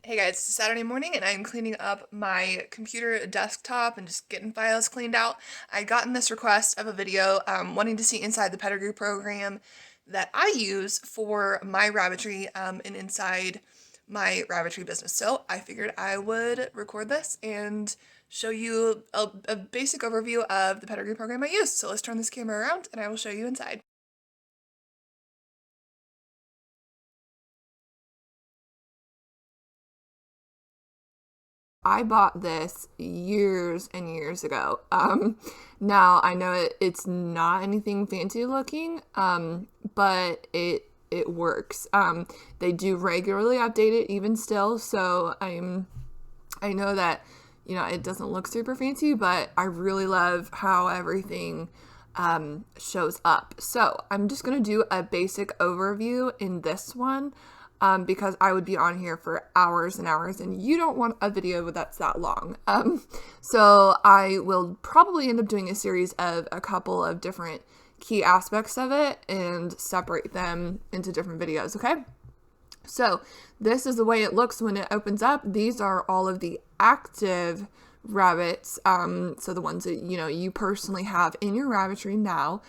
Hey guys, it's Saturday morning and I'm cleaning up my computer desktop and just getting files cleaned out. I gotten this request of a video wanting to see inside the pedigree program that I use for my rabbitry and inside my rabbitry business. So I figured I would record this and show you a basic overview of the pedigree program I use. So let's turn this camera around and I will show you inside. I bought this years and years ago. Now I know it's not anything fancy looking, but it works. They do regularly update it even still, so I know that it doesn't look super fancy, but I really love how everything shows up. So I'm just gonna do a basic overview in this one. Because I would be on here for hours and hours, and you don't want a video that's that long. So I will probably end up doing a series of a couple of different key aspects of it and separate them into different videos, okay? So this is the way it looks when it opens up. These are all of the active rabbits, so the ones that, you personally have in your rabbitry now.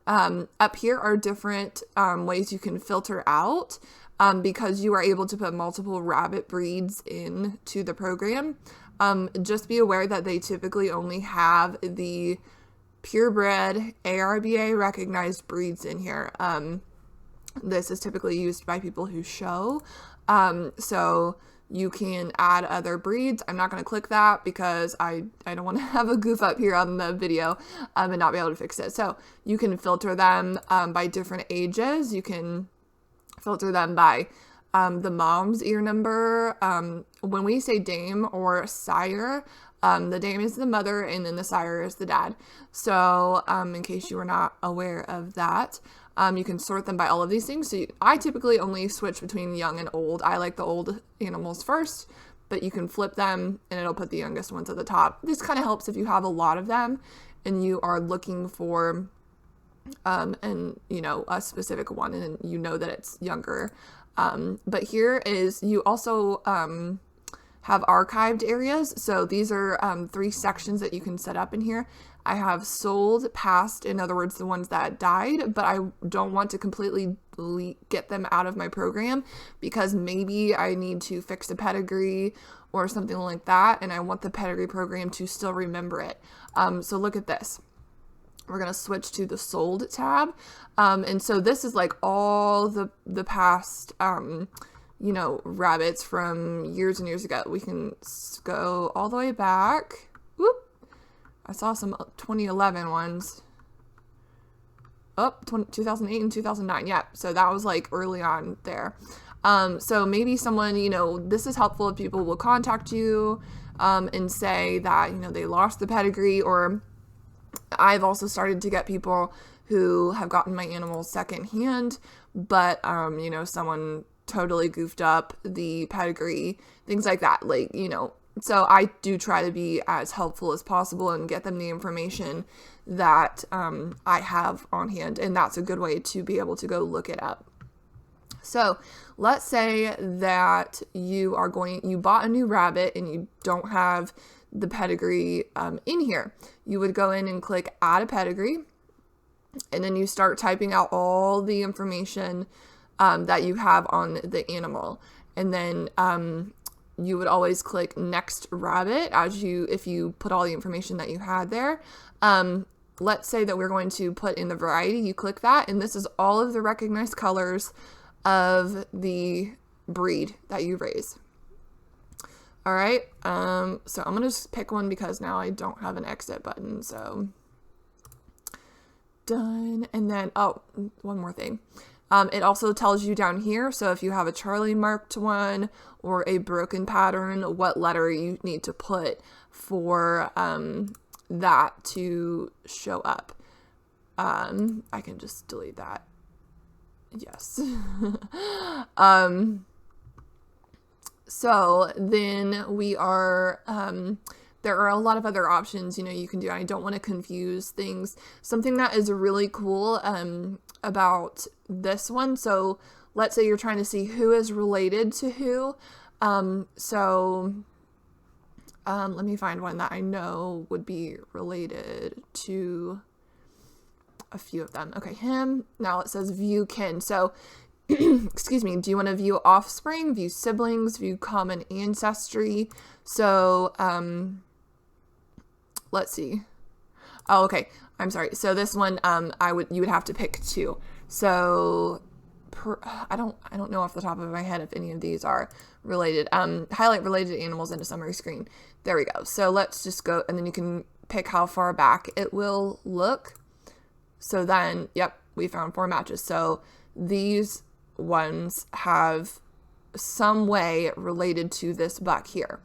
Up here are different ways you can filter out. Because you are able to put multiple rabbit breeds into the program. Just be aware that they typically only have the purebred ARBA recognized breeds in here. This is typically used by people who show. So you can add other breeds. I'm not going to click that because I don't want to have a goof up here on the video and not be able to fix it. So you can filter them by different ages. You can filter them by the mom's ear number. When we say dame or sire, the dame is the mother and then the sire is the dad. So in case you were not aware of that, you can sort them by all of these things. So I typically only switch between young and old. I like the old animals first, but you can flip them and it'll put the youngest ones at the top. This kind of helps if you have a lot of them and you are looking for a specific one, and that it's younger. But here is, you also have archived areas. So these are 3 sections that you can set up in here. I have sold, past, in other words, the ones that died, but I don't want to completely get them out of my program because maybe I need to fix a pedigree or something like that, and I want the pedigree program to still remember it. So look at this. We're going to switch to the sold tab. And so this is like all the past, rabbits from years and years ago. We can go all the way back. Whoop. I saw some 2011 ones. 2008 and 2009. Yeah. So that was like early on there. So maybe someone, this is helpful if people will contact you, and say that, they lost the pedigree, or I've also started to get people who have gotten my animals secondhand, but, someone totally goofed up the pedigree, things like that. So I do try to be as helpful as possible and get them the information that I have on hand. And that's a good way to be able to go look it up. So let's say that you bought a new rabbit and you don't have the pedigree in here. You would go in and click add a pedigree, and then you start typing out all the information that you have on the animal, and then you would always click next rabbit if you put all the information that you had there. Let's say that we're going to put in the variety. You click that, and this is all of the recognized colors of the breed that you raise. All right, so I'm going to just pick one because now I don't have an exit button, so done. And then, one more thing. It also tells you down here, so if you have a Charlie marked one or a broken pattern, what letter you need to put for that to show up. I can just delete that. Yes. So then we are, there are a lot of other options, you can do. I don't want to confuse things. Something that is really cool about this one. So let's say you're trying to see who is related to who. Let me find one that I know would be related to a few of them. Okay, him. Now it says view kin. So, excuse me, do you want to view offspring, view siblings, view common ancestry? So, let's see. Oh, okay. I'm sorry. So this one, you would have to pick two. So, I don't know off the top of my head if any of these are related. Highlight related animals in a summary screen. There we go. So let's just go, and then you can pick how far back it will look. So then, yep, we found 4 matches. So these ones have some way related to this buck here.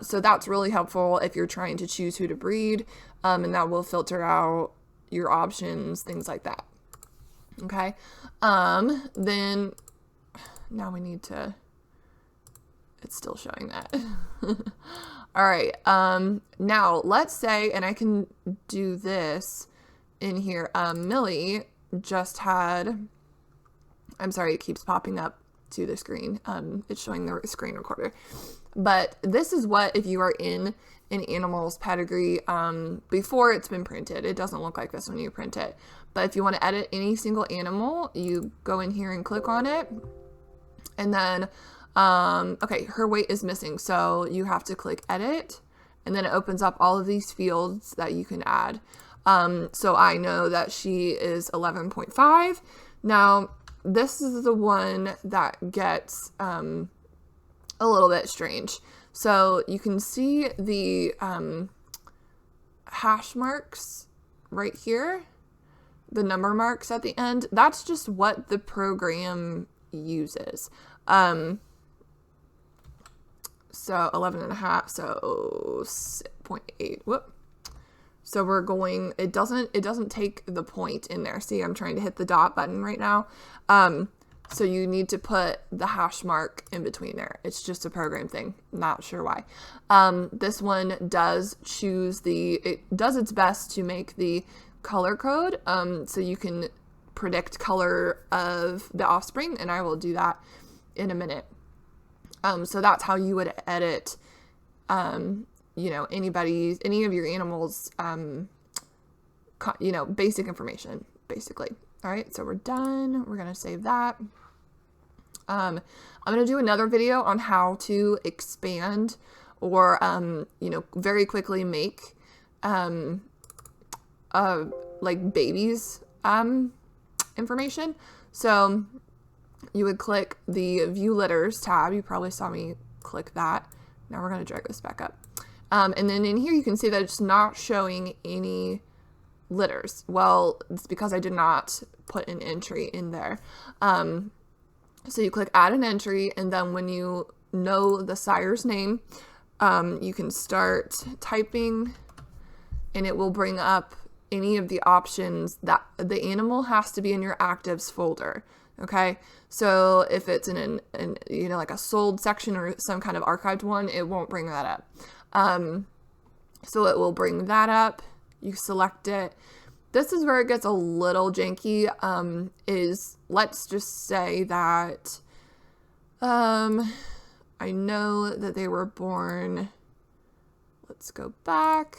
So that's really helpful if you're trying to choose who to breed, and that will filter out your options, things like that. Okay. Then now we need to, it's still showing that. All right. Now let's say, and I can do this in here. Millie just had, I'm sorry, it keeps popping up to the screen. It's showing the screen recorder, but this is what, if you are in an animal's pedigree, before it's been printed, it doesn't look like this when you print it. But if you want to edit any single animal, you go in here and click on it. And then, okay, her weight is missing. So you have to click edit, and then it opens up all of these fields that you can add. So I know that she is 11.5. Now, this is the one that gets, a little bit strange. So you can see the, hash marks right here. The number marks at the end, that's just what the program uses. So 11.5, so 0.8, whoop. So we're going, it doesn't take the point in there. See, I'm trying to hit the dot button right now. So you need to put the hash mark in between there. It's just a program thing. Not sure why. This one does it does its best to make the color code, so you can predict color of the offspring, and I will do that in a minute. So that's how you would edit, any of your animals, basic information, basically. All right, so we're done. We're gonna save that. I'm gonna do another video on how to expand or, very quickly make, like babies information. So you would click the view litters tab. You probably saw me click that. Now we're going to drag this back up. And then in here you can see that it's not showing any litters. Well, it's because I did not put an entry in there. So you click add an entry, and then when you know the sire's name, you can start typing, and it will bring up any of the options. That the animal has to be in your actives folder. Okay. So if it's in like a sold section or some kind of archived one, it won't bring that up. So it will bring that up. You select it. This is where it gets a little janky, let's just say that, I know that they were born, let's go back.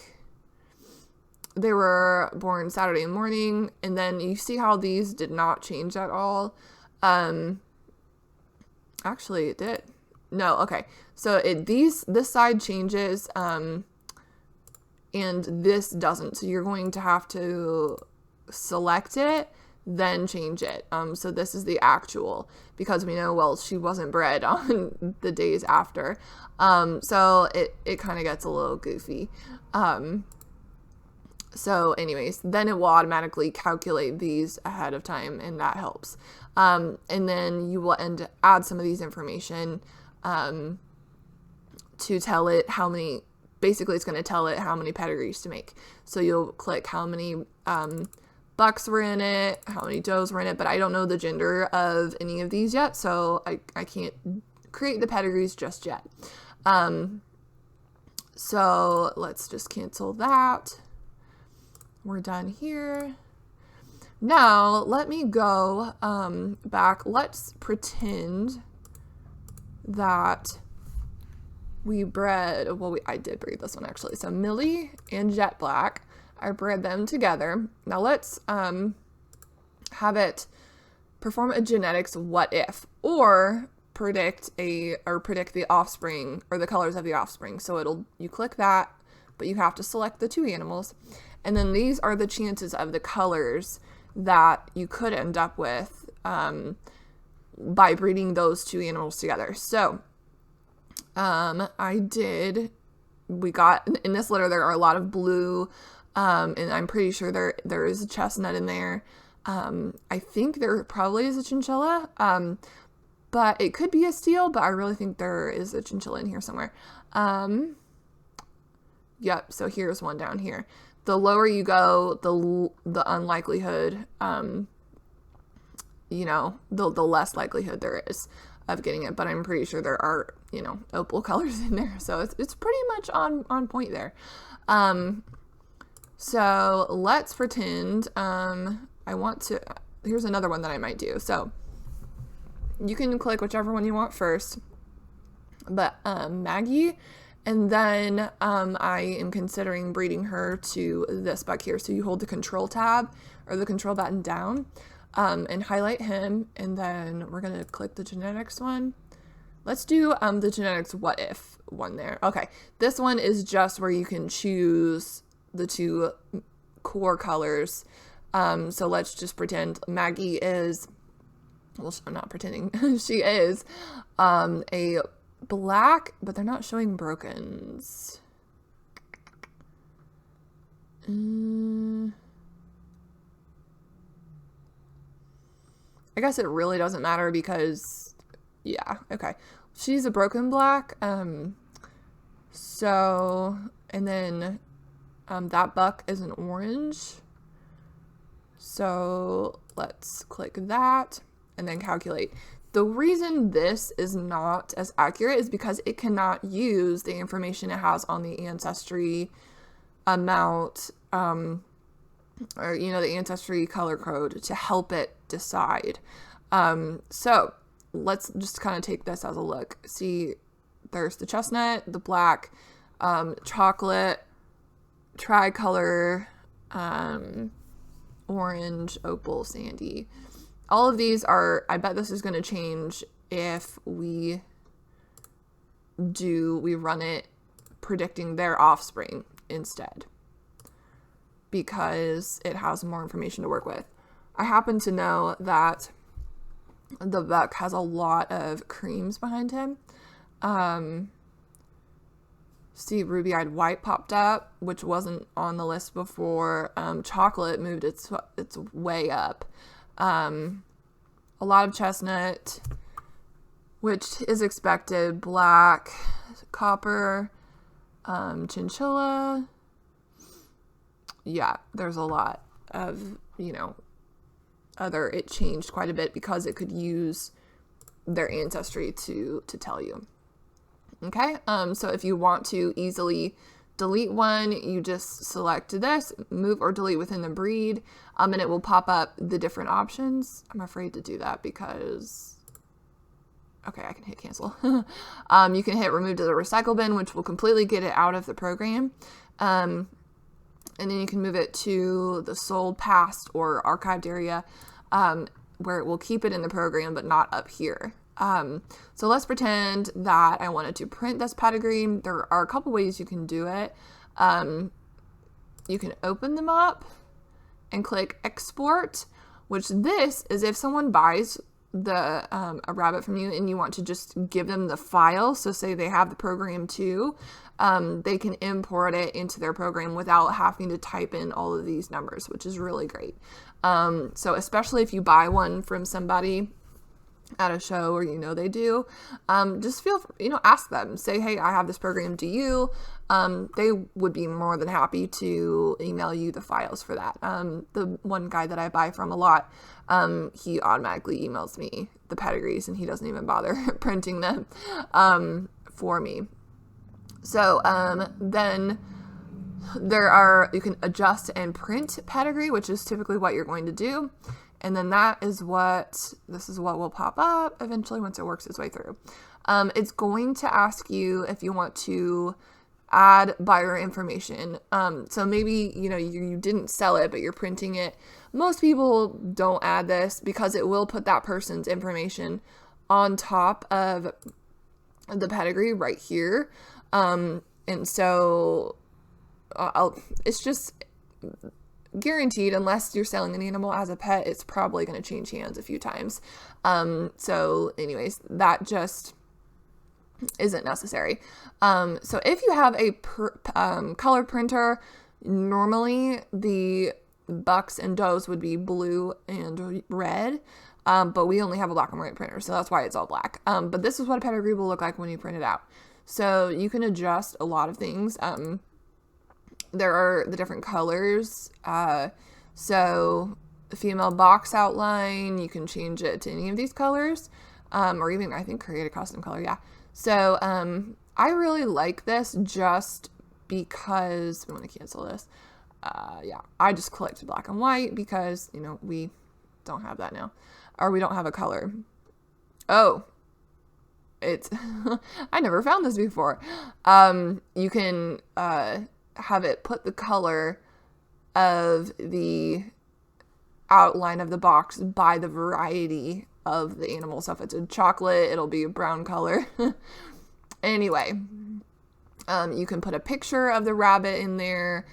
They were born Saturday morning, and then you see how these did not change at all. Actually it did. No, okay. So this side changes, and this doesn't. So you're going to have to select it, then change it. So this is the actual, because we know, well, she wasn't bred on the days after. So it kind of gets a little goofy. So anyways, then it will automatically calculate these ahead of time, and that helps. And then you will add some of these information, to tell it how many, basically it's going to tell it how many pedigrees to make. So you'll click how many, bucks were in it, how many does were in it, but I don't know the gender of any of these yet, so I can't create the pedigrees just yet. So let's just cancel that. We're done here. Now let me go back. Let's pretend that we bred, well, I did breed this one actually. So Millie and Jet Black, I bred them together. Now let's have it perform a genetics what if, or predict the offspring or the colors of the offspring. So you click that, but you have to select the 2 animals. And then these are the chances of the colors that you could end up with by breeding those 2 animals together. So we got, in this litter, there are a lot of blue, and I'm pretty sure there is a chestnut in there. I think there probably is a chinchilla, but it could be a steal, but I really think there is a chinchilla in here somewhere. Yep, so here's one down here. The lower you go, the unlikelihood, the less likelihood there is of getting it, but I'm pretty sure there are, opal colors in there, so it's pretty much on point there. So let's pretend, here's another one that I might do. So you can click whichever one you want first, but Maggie, and then I am considering breeding her to this bug here. So you hold the control tab or the control button down and highlight him, and then we're going to click the genetics one. Let's do the genetics what if one there. Okay, this one is just where you can choose the 2 core colors. So let's just pretend Maggie is, well, I'm not pretending, she is a black, but they're not showing brokens. I guess it really doesn't matter because, yeah, okay. She's a broken black. So, and then that buck is an orange. So let's click that and then calculate. The reason this is not as accurate is because it cannot use the information it has on the ancestry amount, or, the ancestry color code to help it decide. So let's just kind of take this as a look. See, there's the chestnut, the black, chocolate, tricolor, orange, opal, sandy. All of these are, I bet this is going to change if we run it predicting their offspring instead, because it has more information to work with. I happen to know that the buck has a lot of creams behind him. See, ruby-eyed white popped up, which wasn't on the list before. Chocolate moved its way up. A lot of chestnut, which is expected. Black, copper, chinchilla. Yeah, there's a lot of, it changed quite a bit because it could use their ancestry to tell you. Okay, so if you want to easily delete one, you just select this, move or delete within the breed, and it will pop up the different options. I'm afraid to do that because, okay, I can hit cancel. You can hit remove to the recycle bin, which will completely get it out of the program. And then you can move it to the sold, past, or archived area, where it will keep it in the program, but not up here. So let's pretend that I wanted to print this pedigree. There are a couple ways you can do it. You can open them up and click export, which this is if someone buys a rabbit from you and you want to just give them the file. So say they have the program too, they can import it into their program without having to type in all of these numbers, which is really great. So especially if you buy one from somebody at a show or they do, just ask them, say, hey, I have this program, do you? They would be more than happy to email you the files for that. The one guy that I buy from a lot, he automatically emails me the pedigrees and he doesn't even bother printing them for me. So then you can adjust and print pedigree, which is typically what you're going to do. And then this is what will pop up eventually once it works its way through. It's going to ask you if you want to add buyer information. So maybe, you didn't sell it, but you're printing it. Most people don't add this because it will put that person's information on top of the pedigree right here. And so it's just guaranteed, unless you're selling an animal as a pet, it's probably going to change hands a few times. So anyways, that just isn't necessary. So if you have a color printer, normally the bucks and does would be blue and red, but we only have a black and white printer, so that's why it's all black. But this is what a pedigree will look like when you print it out. So you can adjust a lot of things. There are the different colors. So the female box outline, you can change it to any of these colors, or even, I think, create a custom color. Yeah. So, I really like this just because we want to cancel this. Yeah, I just clicked black and white because, we don't have that now, or we don't have a color. Oh, it's, I never found this before. You can, have it put the color of the outline of the box by the variety of the animal. So if it's a chocolate, it'll be a brown color. Anyway, you can put a picture of the rabbit in there.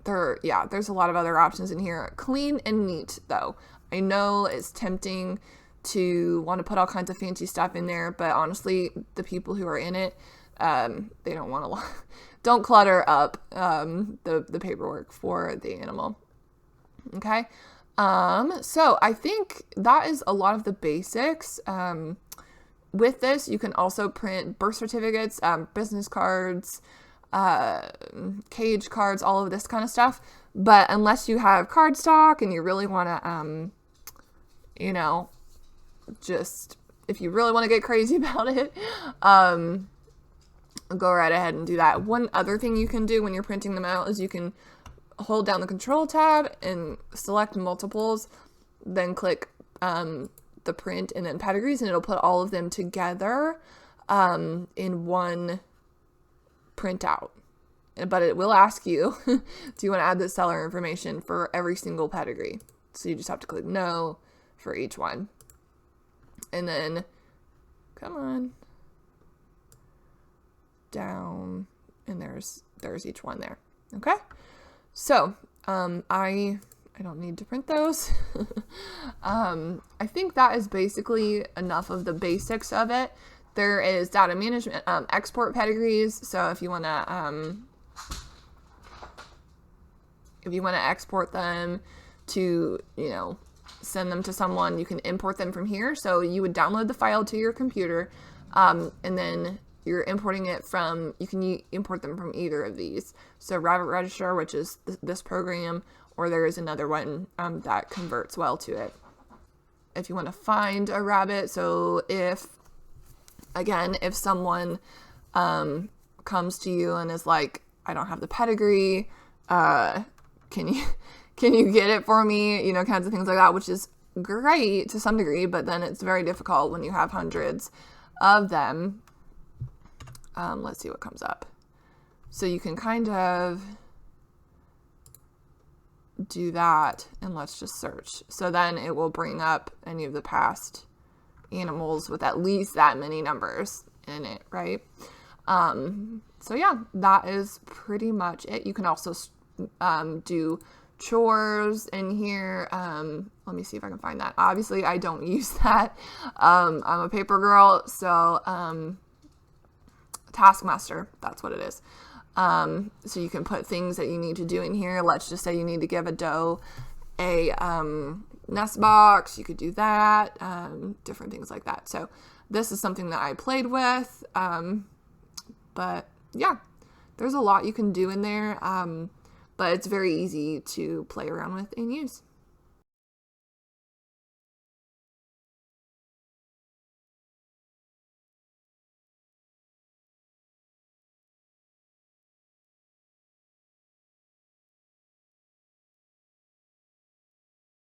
There's a lot of other options in here. Clean and neat, though. I know it's tempting to want to put all kinds of fancy stuff in there, but honestly, the people who are in it, they don't want to, don't clutter up the paperwork for the animal. Okay. So I think that is a lot of the basics. With this, you can also print birth certificates, business cards, cage cards, all of this kind of stuff. But unless you have cardstock and you really want to, just, if you really want to get crazy about it, go right ahead and do that. One other thing you can do when you're printing them out is you can hold down the control tab and select multiples, then click the print and then pedigrees, and it'll put all of them together in one printout. But it will ask you, do you want to add the seller information for every single pedigree? So you just have to click no for each one. And then, come on, down, and there's each one there. Okay. So, I don't need to print those. I think that is basically enough of the basics of it. There is data management, export pedigrees. So if you want to, export them to, send them to someone, you can import them from here. So you would download the file to your computer, and then you're importing it from, you can import them from either of these. So Rabbit Registrar, which is this program, or there is another one that converts well to it. If you want to find a rabbit, so if someone comes to you and is like, I don't have the pedigree, can you get it for me? Kinds of things like that, which is great to some degree, but then it's very difficult when you have hundreds of them. Let's see what comes up. So you can kind of do that, and let's just search. So then it will bring up any of the past animals with at least that many numbers in it, right? So yeah, that is pretty much it. You can also do chores in here. Let me see if I can find that. Obviously, I don't use that. I'm a paper girl, so Taskmaster, that's what it is. So you can put things that you need to do in here. Let's just say you need to give a doe a nest box. You could do that, different things like that. So this is something that I played with, but yeah, there's a lot you can do in there, but it's very easy to play around with and use.